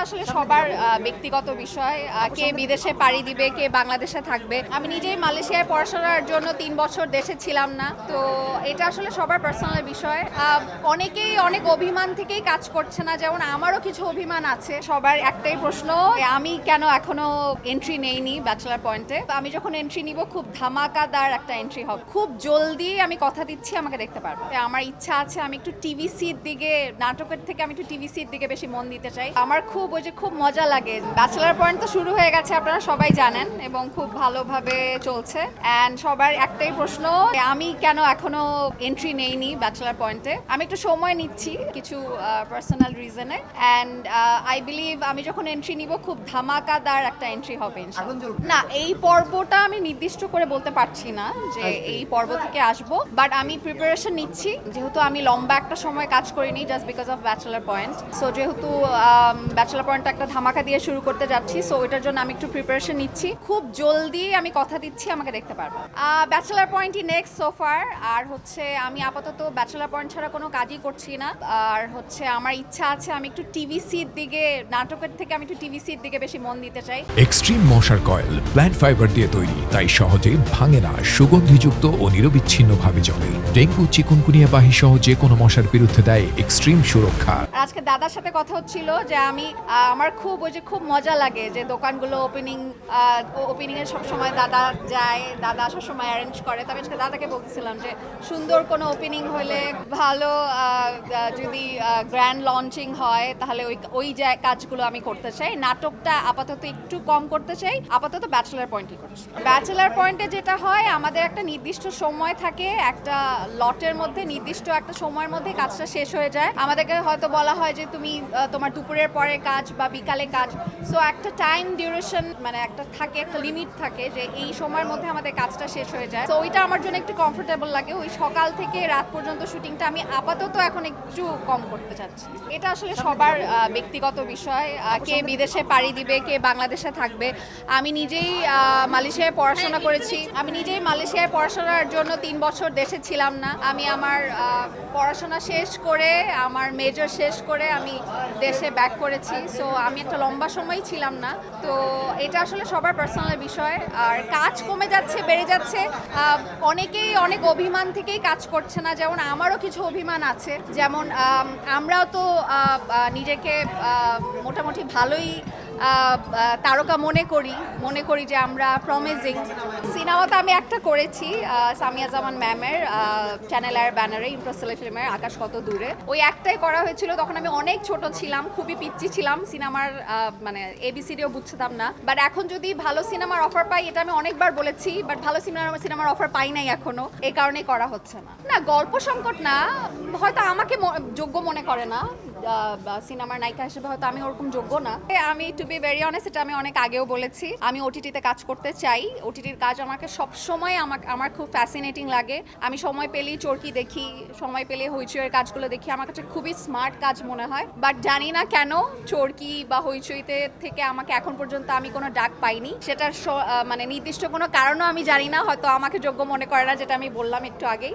আসলে সবার ব্যক্তিগত বিষয়। কে বিদেশে পাড়ি দিবে, কে বাংলাদেশে থাকবে। আমি নিজেই মালয়েশিয়ায় পড়াশোনার জন্য ৩ বছর দেশে ছিলাম না, তো এটা আসলে সবার পার্সোনাল বিষয়। অনেকেই অনেক অভিমান থেকেই কাজ করছে না, যেমন আমারও কিছু অভিমান আছে। সবার একটাই প্রশ্ন, আমি কেন এখনো এন্ট্রি নেইনি ব্যাচেলার পয়েন্টে। আমি যখন এন্ট্রি নিব খুব ধামাকাদার একটা এন্ট্রি হবে, খুব জলদি। আমি কথা দিচ্ছি আমাকে দেখতে পারবো। আমার ইচ্ছা আছে আমি একটু টিভিসির দিকে, নাটকের থেকে আমি একটু টিভিসির দিকে বেশি মন দিতে চাই। আমার খুব মজা লাগে। ব্যাচেলার পয়েন্ট তো শুরু হয়ে গেছে, আপনারা সবাই জানেন, এবং খুব ভালোভাবে চলছে। অ্যান্ড সবার একটাই প্রশ্ন, আমি কেন এখনো এন্ট্রি নেইনি ব্যাচেলার পয়েন্টে। আমি একটু সময় নিচ্ছি কিছু পার্সোনাল রিজনে। অ্যান্ড আই বিলিভ আমি যখন এন্ট্রি নিব খুব ধামাকাদার একটা এন্ট্রি হবে ইনশাআল্লাহ। না, এই পর্বটা আমি নির্দিষ্ট করে বলতে পারছি না যে এই পর্ব থেকে আসবো, বাট আমি প্রিপারেশন নিচ্ছি। যেহেতু আমি লম্বা একটা সময় কাজ করিনি just because of bachelor point, so যেহেতু ব্যাচেলার পয়েন্টটা একটা ধামাকা দিয়ে শুরু করতে যাচ্ছি, সো ওইটার জন্য আমি একটু প্রিপারেশন নিচ্ছি। খুব জলদি আমি কথা দিচ্ছি আমাকে দেখতে পারবো। ব্যাচেলার পয়েন্টই নেক্সট সোফার। আর হচ্ছে আমি আপাতত ব্যাচেলার পয়েন্ট ছাড়া কোনো কাজই করছি না। আর হচ্ছে আমার ইচ্ছা আছে আমি একটু টিভিসির দিকে, নাটকের থেকে আমি একটু টিভিসির দিকে বেশি মন দিতে চাই। এক্সট্রিম মশার কয়েল প্ল্যান্ট ফাইবার দিয়ে তৈরি, তাই সহজে ভাঙে না, সুগন্ধিযুক্ত ও নিরবিচ্ছিন্নভাবে জ্বলে। ডেঙ্গু, চিকুনগুনিয়া বাহি সহ যে কোনো মশার বিরুদ্ধে দেয় এক্সট্রিম সুরক্ষা। আজকে দাদার সাথে কথা হচ্ছিল যে আমি আমার খুব মজা লাগে যে দোকানগুলো ওপেনিং এর সব সময় দাদা যায়, দাদা সব সময় অ্যারেঞ্জ করে। তবে আজকে দাদাকে বলছিলাম যে সুন্দর কোনো ওপেনিং হলে ভালো, যদি গ্র্যান্ড লঞ্চিং হয় তাহলে ওই কাজগুলো আমি করতে চাই। নাটকটা আপাতত একটু কম করতে চাই, আপাতত ব্যাচেলার পয়েন্টই করছি। ব্যাচেলার পয়েন্টে যেটা হয়, আমাদের একটা নির্দিষ্ট সময় থাকে, একটা লটের মধ্যে নির্দিষ্ট একটা সময়ের মধ্যে কাজটা শেষ হয়ে যায়। আমাদেরকে হয়তো বলা হয় যে তুমি তোমার দুপুরের পরে কাজ বা বিকালে কাজ, সো একটা টাইম ডিউরেশন, মানে একটা থাকে, একটা লিমিট থাকে যে এই সময়ের মধ্যে আমাদের কাজটা শেষ হয়ে যায়। তো ওইটা আমার জন্য একটু কমফোর্টেবল লাগে। ওই সকাল থেকে রাত পর্যন্ত শুটিংটা আমি আপাতত এখন একটু কম করতে চাচ্ছি। এটা আসলে সবার ব্যক্তিগত বিষয়। কে বিদেশে পাড়ি দিবে, কে বাংলাদেশে থাকবে। আমি নিজেই মালয়েশিয়ায় পড়াশোনা করেছি। আমি নিজেই মালয়েশিয়ায় পড়াশোনার জন্য ৩ বছর দেশে ছিলাম না। আমি আমার পড়াশোনা শেষ করে, আমার মেজর শেষ করে আমি দেশে ব্যাক করেছি। সো আমি একটা লম্বা সময় ছিলাম না। তো এটা আসলে সবার পার্সোনাল বিষয়। আর কাজ কমে যাচ্ছে, বেড়ে যাচ্ছে। অনেকেই অনেক অভিমান থেকেই কাজ করছে না, যেমন আমারও কিছু অভিমান আছে। যেমন আমরাও তো নিজেকে মোটামুটি ভালোই তারকা মনে করি যে আমরা প্রমিজিং। সিনেমাতে আমি একটা করেছি সামিয়া জামান ম্যামের চ্যানেল আর ব্যানারে, ইন্টারস্টেলার ফিল্মের আকাশ কত দূরে। ওই একটাই করা হয়েছিল, তখন আমি অনেক ছোট ছিলাম, খুবই পিচ্চি ছিলাম, সিনেমার মানে এবিসিডিও বুঝতাম না। বাট এখন যদি ভালো সিনেমার অফার পাই, এটা আমি অনেকবার বলেছি, বাট ভালো সিনেমার অফার পাই নাই এখনো, এই কারণেই করা হচ্ছে না। না, গল্প সংকট না, হয়তো আমাকে যোগ্য মনে করে না সিনেমার নায়িকা হিসেবে, হয়তো আমি ওরকম যোগ্য না। আমি টু বি ভেরি অনেস্ট, এটা আমি অনেক আগেও বলেছি, আমি ওটিটিতে কাজ করতে চাই। ওটিটির কাজ আমাকে সবসময় আমার খুব ফ্যাসিনেটিং লাগে। আমি সময় পেলেই চরকি দেখি, সময় পেলে হইচইয়ের কাজগুলো দেখি, আমার কাছে খুবই স্মার্ট কাজ মনে হয়। বাট জানি না কেন চরকি বা হইচইতে থেকে আমাকে এখন পর্যন্ত আমি কোনো ডাক পাইনি। সেটার মানে নির্দিষ্ট কোনো কারণও আমি জানি না, হয়তো আমাকে যোগ্য মনে করে না, যেটা আমি বললাম একটু আগেই।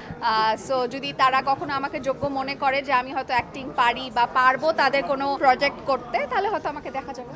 সো যদি তারা কখনো আমাকে যোগ্য মনে করে যে আমি হয়তো অ্যাক্টিং পারি বা পারবো তাদের কোনো প্রজেক্ট করতে, তাহলে হয়তো আমাকে দেখা যাবে।